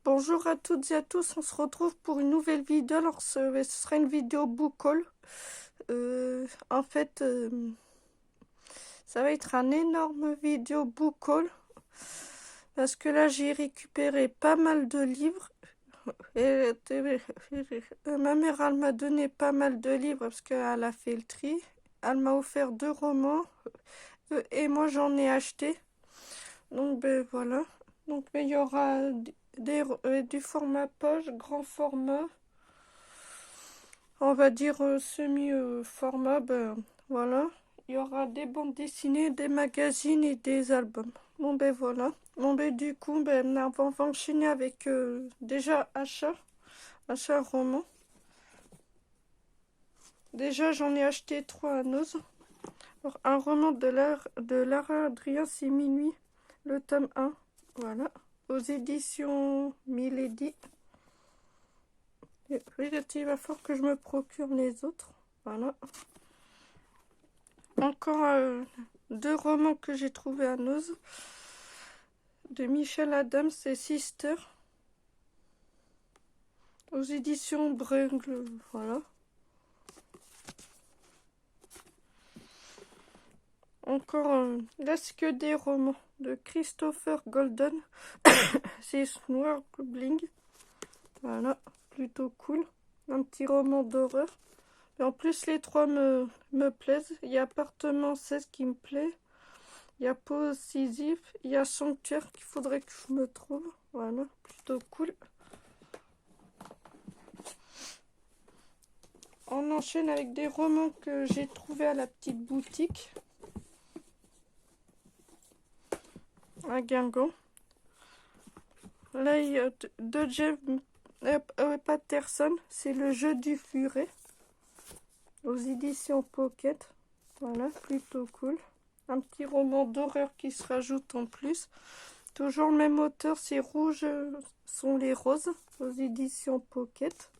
Bonjour à toutes et à tous, on se retrouve pour une nouvelle vidéo. Alors ce sera une vidéo book haul. En fait, ça va être un énorme vidéo book haul. Parce que là, j'ai récupéré pas mal de livres. Et, ma mère, elle m'a donné pas mal de livres parce qu'elle a fait le tri. Elle m'a offert 2 romans. Et moi, j'en ai acheté. Donc, ben voilà. Donc, ben, il y aura du format poche, grand format. On va dire semi-format, ben voilà. Il y aura des bandes dessinées, des magazines et des albums. Bon ben voilà. Bon ben du coup, ben on va enchaîner avec déjà achat roman. Déjà j'en ai acheté 3 à Noz. Alors, un roman de Lara Adrien, c'est Minuit, le tome 1. Voilà. Aux éditions Milady. Et il va falloir que je me procure les autres. Voilà. Encore 2 romans que j'ai trouvés à Noz. De Michel Adams et Sister. Aux éditions Bruegel. Voilà. Encore là, c'est que des romans de Christopher Golden. C'est Snorkeling. Voilà. Plutôt cool. Un petit roman d'horreur. Et en plus, les 3 me plaisent. Il y a Appartement 16 qui me plaît. Il y a Pause Sisyphe. Il y a Sanctuaire qu'il faudrait que je me trouve. Voilà. Plutôt cool. On enchaîne avec des romans que j'ai trouvés à la petite boutique. À Guingamp. Là, il y a de Jeff Patterson. C'est Le Jeu du Furet. Aux éditions Pocket. Voilà, plutôt cool. Un petit roman d'horreur qui se rajoute en plus. Toujours le même auteur, c'est Rouges sont les roses. Aux éditions Pocket.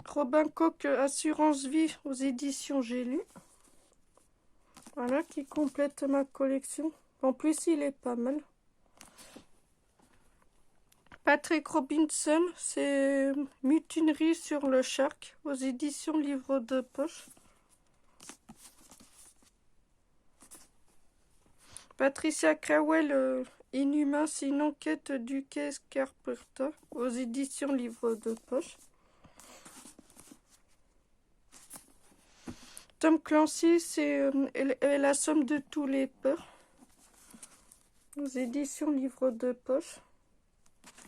Robin Coq, Assurance Vie. Aux éditions J'ai lu. Voilà, qui complète ma collection. En plus, il est pas mal. Patrick Robinson, c'est Mutinerie sur le Shark, aux éditions Livre de Poche. Patricia Crowell, Inhumain, c'est une enquête du quai Carpenter, aux éditions Livre de Poche. Tom Clancy, c'est La somme de tous les peurs, aux éditions Livre de Poche.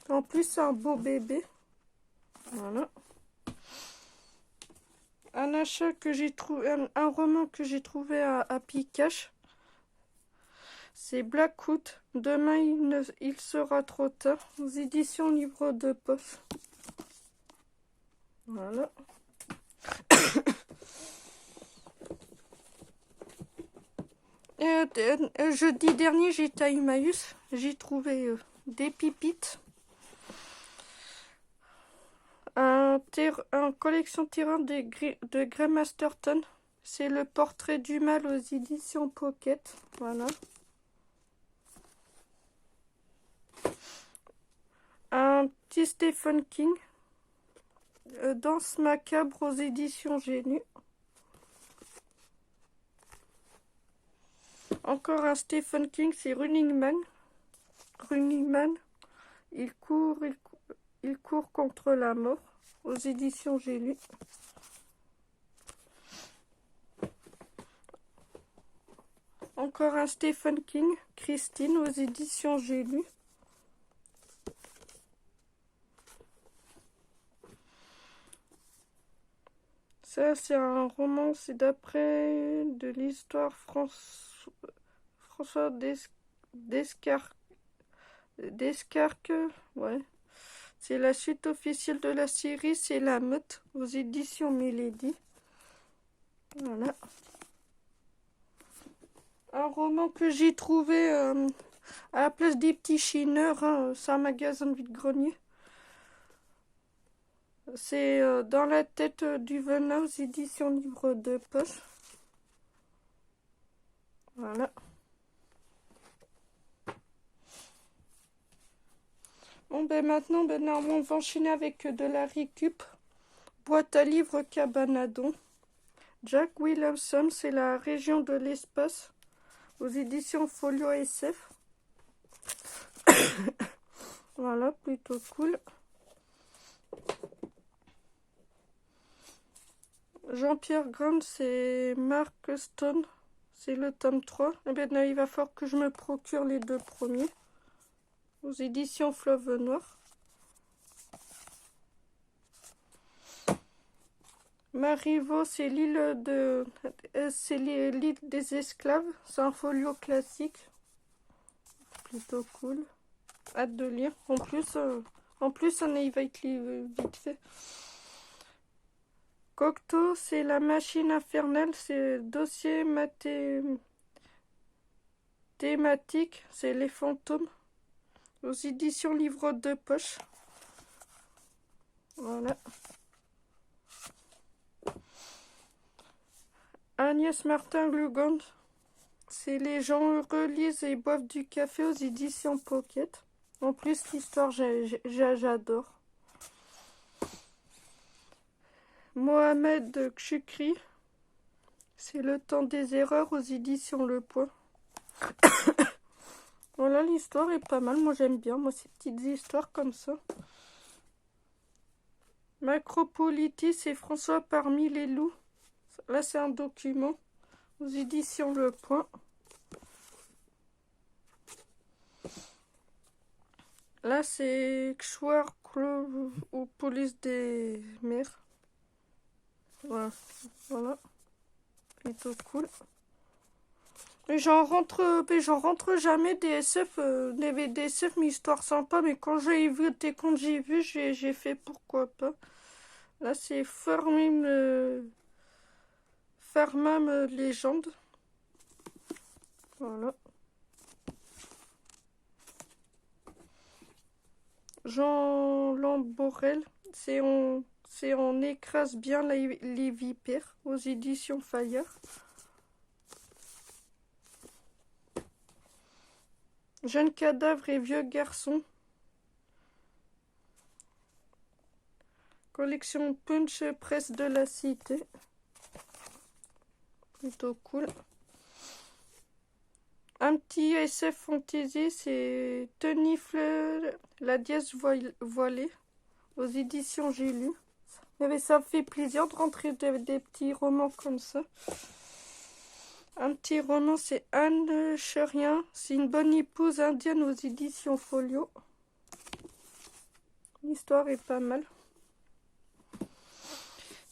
En plus, c'est un beau bébé. Voilà. Un achat que j'ai trouvé, un roman que j'ai trouvé à Picache. C'est Blackwood. Demain, il sera trop tard. Aux éditions Livre de Poche. Voilà. Jeudi dernier, j'étais à Emmaüs. J'ai trouvé des pépites. Un collection tirant de Grey Masterton. C'est Le Portrait du mal aux éditions Pocket. Voilà. Un petit Stephen King. Danse macabre aux éditions J'ai lu. Encore un Stephen King, c'est Running Man. Running Man. Il court contre la mort. Aux éditions J'ai lu. Encore un Stephen King, Christine, aux éditions J'ai lu. Ça, c'est un roman, c'est d'après de l'histoire François Descarques. Ouais. C'est la suite officielle de la série, c'est La Meute, aux éditions Milady. Voilà. Un roman que j'ai trouvé à la place des Petits Chineurs, hein, c'est un magasin de vide-grenier. C'est Dans la tête du venin, aux éditions Livre de Poche. Voilà. Bon, ben maintenant, normalement, on va enchaîner avec de la récup. Boîte à livres Cabanadon. Jack Williamson, c'est la région de l'espace, aux éditions Folio SF. Voilà, plutôt cool. Jean-Pierre Grand, c'est Mark Stone, c'est le tome 3. Et bien, il va falloir que je me procure les deux premiers, aux éditions Fleuve Noir. Marivaux, c'est l'île des esclaves. C'est un folio classique. Plutôt cool. Hâte de lire. En plus, il va être vite fait. Cocteau, c'est la machine infernale. C'est dossier thématique. C'est les fantômes. Aux éditions Livre de poche. Voilà. Agnès Martin-Glugand, c'est les gens heureux lisent et boivent du café aux éditions Pocket. En plus, l'histoire, j'adore. Mohamed Chukri, c'est le temps des erreurs aux éditions Le Point. Voilà, l'histoire est pas mal. Moi, j'aime bien, ces petites histoires comme ça. Macropolitis, c'est François parmi les loups. Là, c'est un document aux éditions Le Point. Là, c'est Xouar ou police des mers. Voilà. Voilà. Plutôt cool. Mais j'en rentre jamais des SF, des SF, mais histoire sympa. Mais quand j'ai vu, j'ai fait pourquoi pas. Là, c'est Farmam Légende. Voilà. Jean Lamborel, c'est on écrase bien les vipères aux éditions Fayard. Jeune cadavre et vieux garçon. Collection Punch Presse de la Cité. Plutôt cool. Un petit SF Fantasy, c'est Tenifle, la dièse voilée, aux éditions J'ai lu. Mais ça me fait plaisir de rentrer des petits romans comme ça. Un petit roman, c'est Anne Cherien, c'est une bonne épouse indienne aux éditions Folio. L'histoire est pas mal.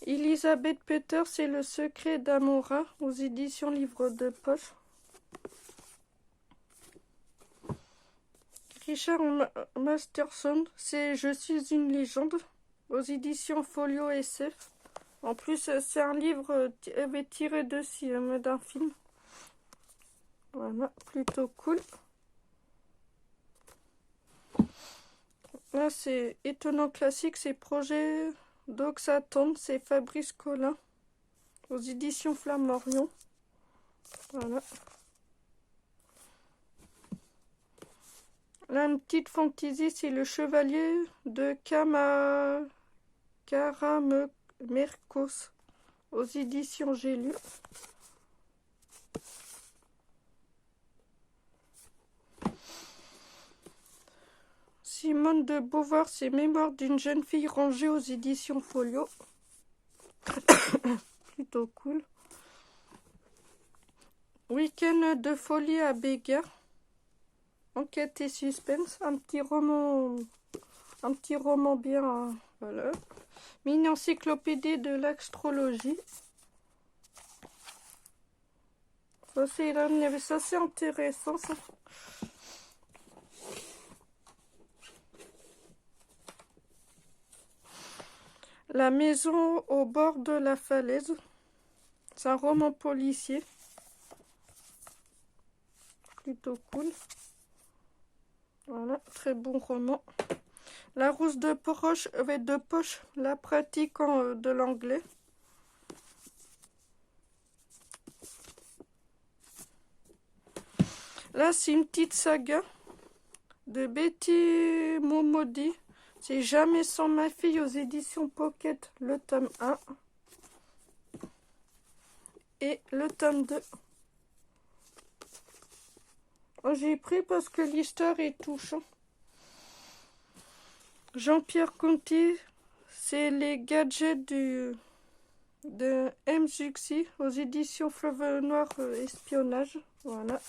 Elisabeth Peter, c'est le secret d'Amora, aux éditions Livre de poche. Richard Masterson, c'est Je suis une légende, aux éditions Folio SF. En plus, c'est un livre tiré d'un film. Voilà, plutôt cool. Là, c'est étonnant classique, c'est Projet d'Oxaton, c'est Fabrice Collin, aux éditions Flammarion. Voilà. Là, une petite fantaisie, c'est Le Chevalier de Karamerkos, aux éditions J'ai lu. Simone de Beauvoir, c'est Mémoire d'une jeune fille rangée aux éditions Folio. Plutôt cool. Week-end de folie à Bégard. Enquête et suspense. Un petit roman bien. Voilà. Mini encyclopédie de l'astrologie. Ça, c'est intéressant, ça. La maison au bord de la falaise. C'est un roman policier. Plutôt cool. Voilà, très bon roman. La rousse de poche, la pratique de l'anglais. Là, c'est une petite saga de Betty Momodi. C'est Jamais sans ma fille aux éditions Pocket, le tome 1 et le tome 2. J'ai pris parce que l'histoire est touchante. Jean-Pierre Conti, c'est les gadgets de M. Zuxi aux éditions Fleuve Noir Espionnage. Voilà.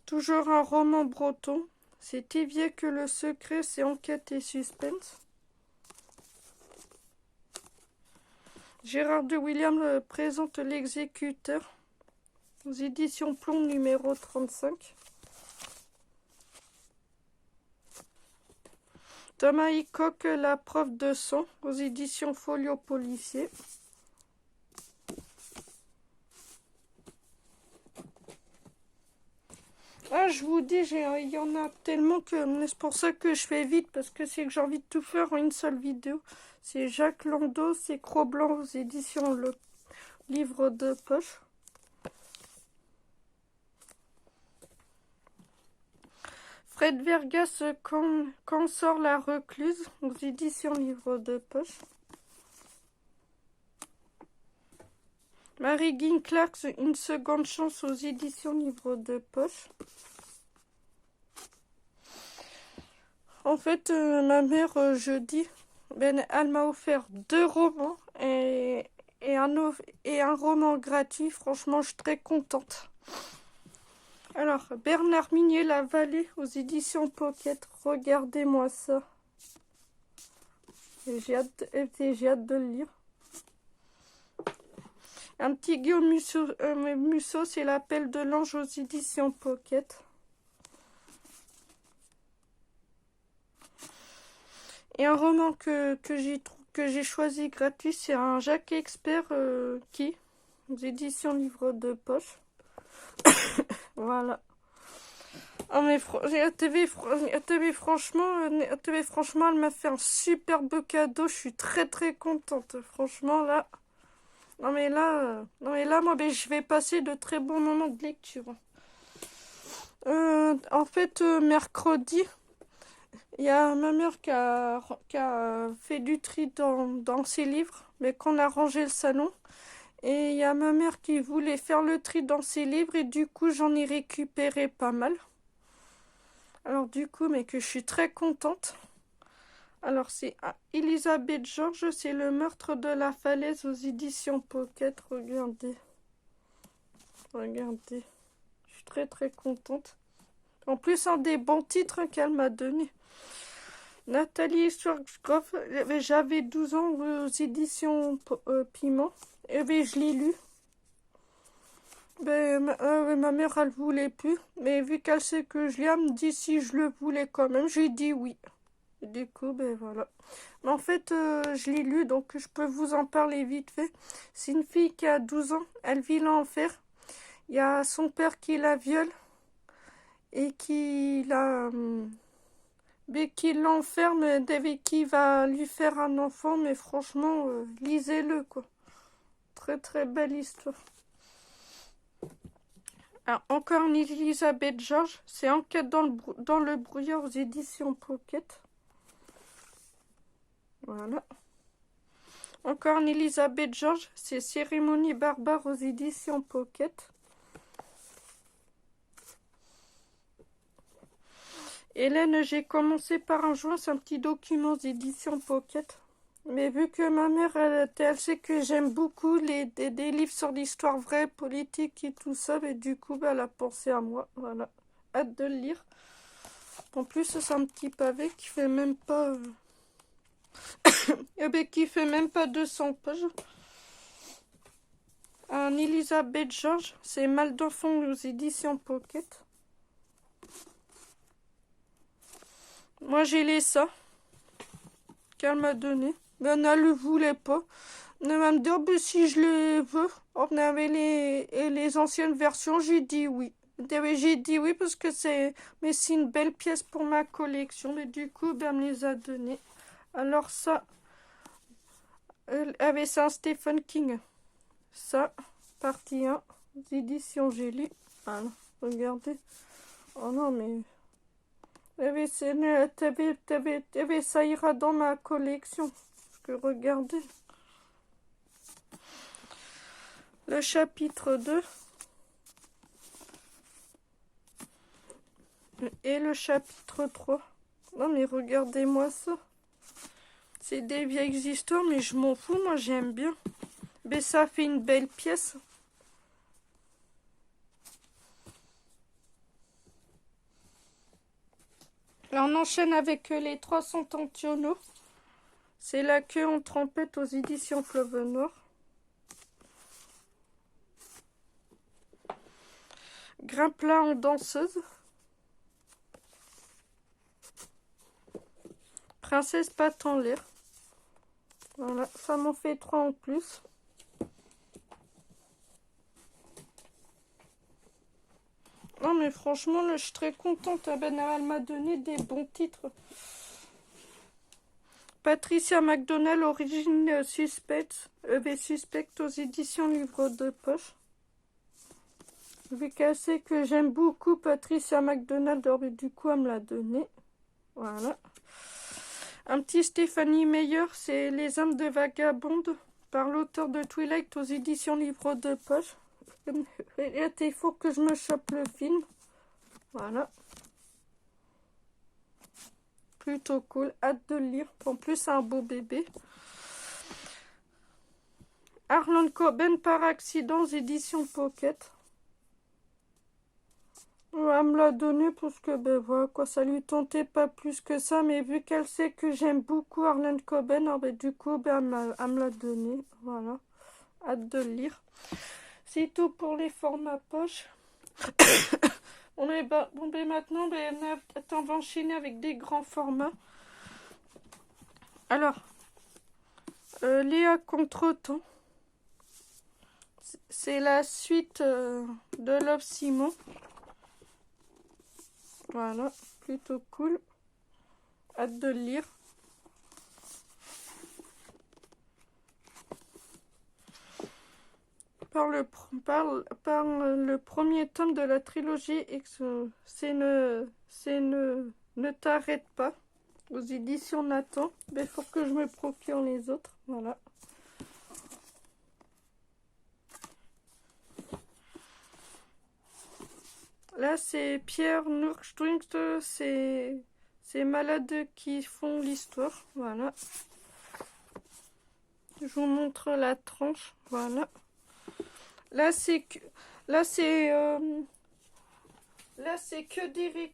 Toujours un roman breton. C'est Évier que le secret, c'est enquête et suspense. Gérard de William présente l'exécuteur aux éditions Plomb numéro 35. Thomas Hickok, La preuve de sang aux éditions Folio Policier. Ah, je vous dis, il y en a tellement que c'est pour ça que je fais vite, parce que c'est que j'ai envie de tout faire en une seule vidéo. C'est Jacques Landau, c'est Cro-Blanc aux éditions Le Livre de Poche. Fred Vergas, quand sort la recluse aux éditions Livre de Poche. Mary Dean Clark, Une seconde chance aux éditions Livre de Poche. En fait, ma mère, jeudi, elle m'a offert 2 romans et un roman gratuit. Franchement, je suis très contente. Alors, Bernard Minier, La Vallée aux éditions Pocket. Regardez-moi ça. J'ai hâte de le lire. Un petit Guillaume Musso, c'est L'appel de l'ange aux éditions Pocket. Et un roman que j'ai choisi gratuit, c'est un Jacques Expert aux éditions Livre de Poche. Voilà. Oh mais franchement, elle m'a fait un superbe cadeau. Je suis très très contente. Franchement là. Non mais là, moi je vais passer de très bons moments de lecture. En fait, mercredi, il y a ma mère qui a fait du tri dans ses livres, mais qu'on a rangé le salon. Et il y a ma mère qui voulait faire le tri dans ses livres et du coup j'en ai récupéré pas mal. Alors du coup, mais que je suis très contente. Alors c'est Elisabeth Georges, c'est Le meurtre de la falaise aux éditions Pocket. Regardez. Regardez. Je suis très très contente. En plus, un des bons titres qu'elle m'a donné. Nathalie Schwarzkopf, j'avais 12 ans aux éditions Piment. Et bien, je l'ai lu. Ma mère, elle voulait plus. Mais vu qu'elle sait que je l'ai, elle me dit si je le voulais quand même. J'ai dit oui. Et du coup, ben voilà. Mais en fait, je l'ai lu, donc je peux vous en parler vite fait. C'est une fille qui a 12 ans. Elle vit l'enfer. Il y a son père qui la viole. Et qui l'enferme, et qui va lui faire un enfant. Mais franchement, lisez-le, quoi. Très très belle histoire. Alors, encore une Elisabeth Georges, c'est Enquête dans le brouillard aux éditions Pocket. Voilà. Encore une Elisabeth Georges, c'est Cérémonie barbare aux éditions Pocket. Hélène, j'ai commencé par un joint, c'est un petit document aux éditions Pocket. Mais vu que ma mère, elle sait que j'aime beaucoup des livres sur l'histoire vraie, politique et tout ça, et du coup, elle a pensé à moi. Voilà. Hâte de le lire. En plus, c'est un petit pavé qui fait même pas... qui fait même pas 200 pages. Un Elisabeth Georges, c'est Mal d'enfant aux éditions Pocket. Moi, j'ai les ça qu'elle m'a donné. Mais elle ne le voulait pas. Elle m'a dit, oh, ben, si je les veux. On avait les anciennes versions, j'ai dit oui. J'ai dit oui parce que c'est une belle pièce pour ma collection. Mais du coup, ben, elle me les a données. Alors ça, avait ça un Stephen King. Ça, partie 1, éditions j'ai lu. Voilà. Regardez. Oh non, mais... ça ira dans ma collection. Parce que regardez. Le chapitre 2. Et le chapitre 3. Non, mais regardez-moi ça. C'est des vieilles histoires, mais je m'en fous. Moi, j'aime bien. Mais ça fait une belle pièce. Là, on enchaîne avec les 300 Tantiono. C'est la queue en trompette aux éditions Fleuve Noir. Grimpla en danseuse. Princesse patte en l'air. Voilà, ça m'en fait 3 en plus. Non mais franchement, là, je suis très contente. Elle m'a donné des bons titres. Patricia McDonald, Origine Suspect aux éditions Livre de Poche. Vu qu'elle sait que j'aime beaucoup Patricia McDonald, du coup elle me l'a donné. Voilà. Un petit Stéphanie Meyer, c'est Les âmes de vagabonde, par l'auteur de Twilight aux éditions Livre de Poche. Il faut que je me chope le film. Voilà. Plutôt cool. Hâte de le lire. En plus, c'est un beau bébé. Harlan Coben par accident aux éditions Pocket. Elle me l'a donné parce que, ben voilà, quoi, ça lui tentait pas plus que ça. Mais vu qu'elle sait que j'aime beaucoup Harlan Coben, alors, ben, du coup, ben, elle me l'a donné. Voilà. Hâte de le lire. C'est tout pour les formats poche. On est bon, ben maintenant, ben, on va enchaîner avec des grands formats. Alors, Léa Contretemps. C'est la suite de Love Simon. Voilà, plutôt cool. Hâte de le lire. Par le premier tome de la trilogie, c'est ne t'arrête pas, aux éditions Nathan. Mais il faut que je me procure les autres. Voilà. Là, c'est Pierre Nurström, c'est Malades qui font l'histoire. Voilà. Je vous montre la tranche. Voilà. Là, c'est que des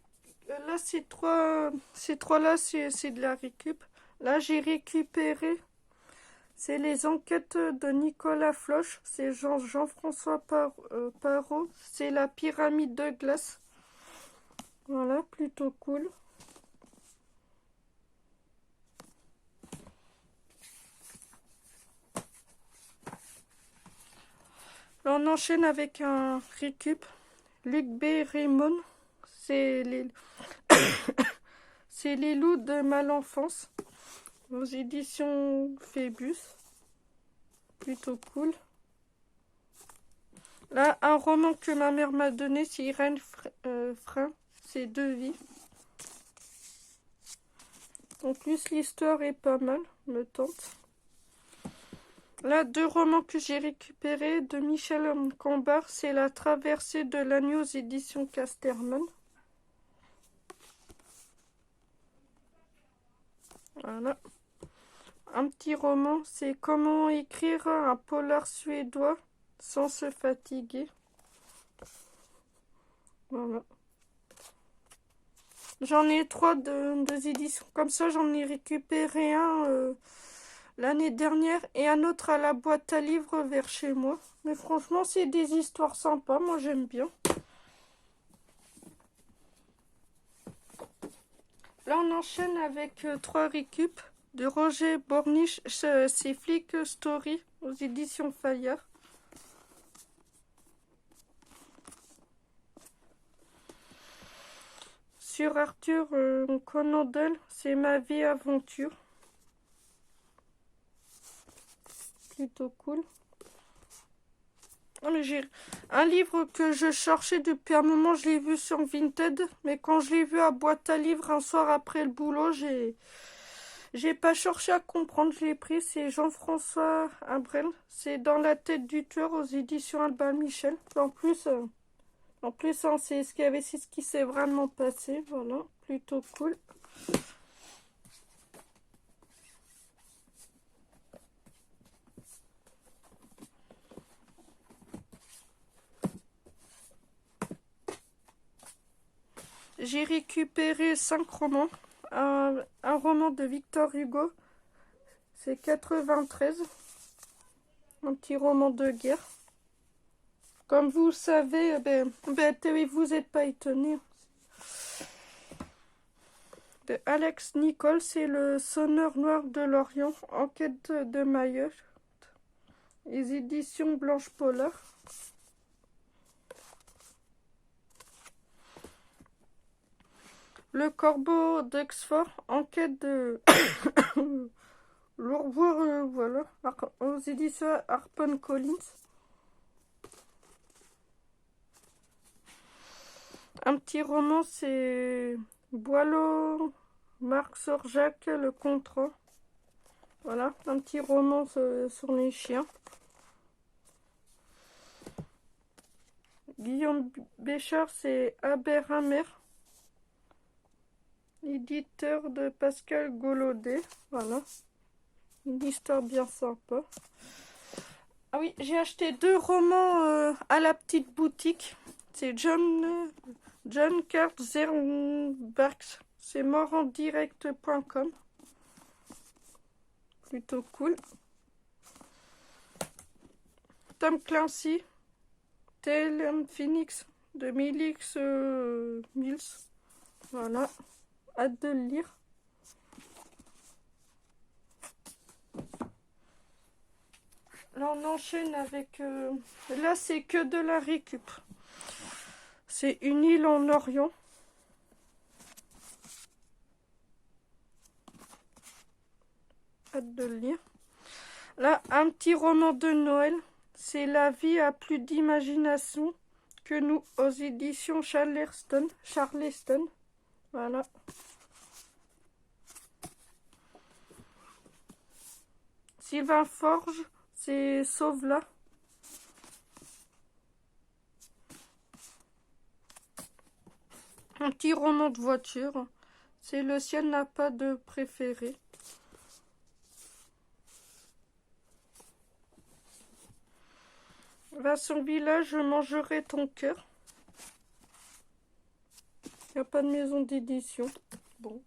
là, ces trois là, c'est de la récup. Là, j'ai récupéré. C'est les enquêtes de Nicolas Floch. C'est Jean-François Parot. C'est la pyramide de glace. Voilà, plutôt cool. Là, on enchaîne avec un récup. Luc B. Raymond. C'est les... c'est les loups de Mal'enfance. Aux éditions Phébus. Plutôt cool. Là, un roman que ma mère m'a donné, c'est Irène Frein. C'est Deux vies. En plus, l'histoire est pas mal, me tente. Là, 2 romans que j'ai récupérés de Michel Cambard, c'est La traversée de l'agneau aux éditions Casterman. Voilà. Un petit roman, c'est Comment écrire un polar suédois sans se fatiguer. Voilà. J'en ai 3 de éditions comme ça. J'en ai récupéré un l'année dernière et un autre à la boîte à livres vers chez moi. Mais franchement, c'est des histoires sympas. Moi, j'aime bien. Là, on enchaîne avec 3 récup de Roger Borniche. C'est Flick Story aux éditions Fayard. Sur Arthur Conan Doyle, c'est Ma vie aventure. Plutôt cool. Non, mais j'ai un livre que je cherchais depuis un moment, je l'ai vu sur Vinted, mais quand je l'ai vu à boîte à livres un soir après le boulot, j'ai pas cherché à comprendre, je l'ai pris, c'est Jean-François Abrel, c'est Dans la tête du tueur aux éditions Albin Michel. En plus, hein, c'est ce qui s'est vraiment passé, voilà, plutôt cool. J'ai récupéré 5 romans. Un roman de Victor Hugo, c'est 93, un petit roman de guerre. Comme vous le savez, vous n'êtes pas étonné. De Alex Nicole, c'est le Sonneur noir de l'Orient, enquête de Mayotte, les éditions Blanche Polar. Le Corbeau d'Oxford, enquête de l'Ourvoire, voilà, aux éditions HarperCollins. Un petit roman, c'est Boileau, Marc Sorjac, Le Contrat. Voilà, un petit roman sur les chiens. Guillaume Béchard, c'est Aberramer, éditeur de Pascal Golaudet. Voilà, une histoire bien sympa. Ah oui, j'ai acheté 2 romans à la petite boutique. C'est John Carl c'est morendirect.com. Plutôt cool. Tom Clancy, Tale Phoenix de Milix Mills. Voilà, hâte de le lire. Là, on enchaîne avec... là, c'est que de la récup. C'est Une île en Orient. Hâte de le lire. Là, un petit roman de Noël. C'est La vie a plus d'imagination que nous, aux éditions Charleston. Voilà. Sylvain Forge, c'est Sauve-la. Un petit roman de voiture. C'est Le ciel n'a pas de préféré. Vincent Village, je mangerai ton cœur. Il n'y a pas de maison d'édition. Bon.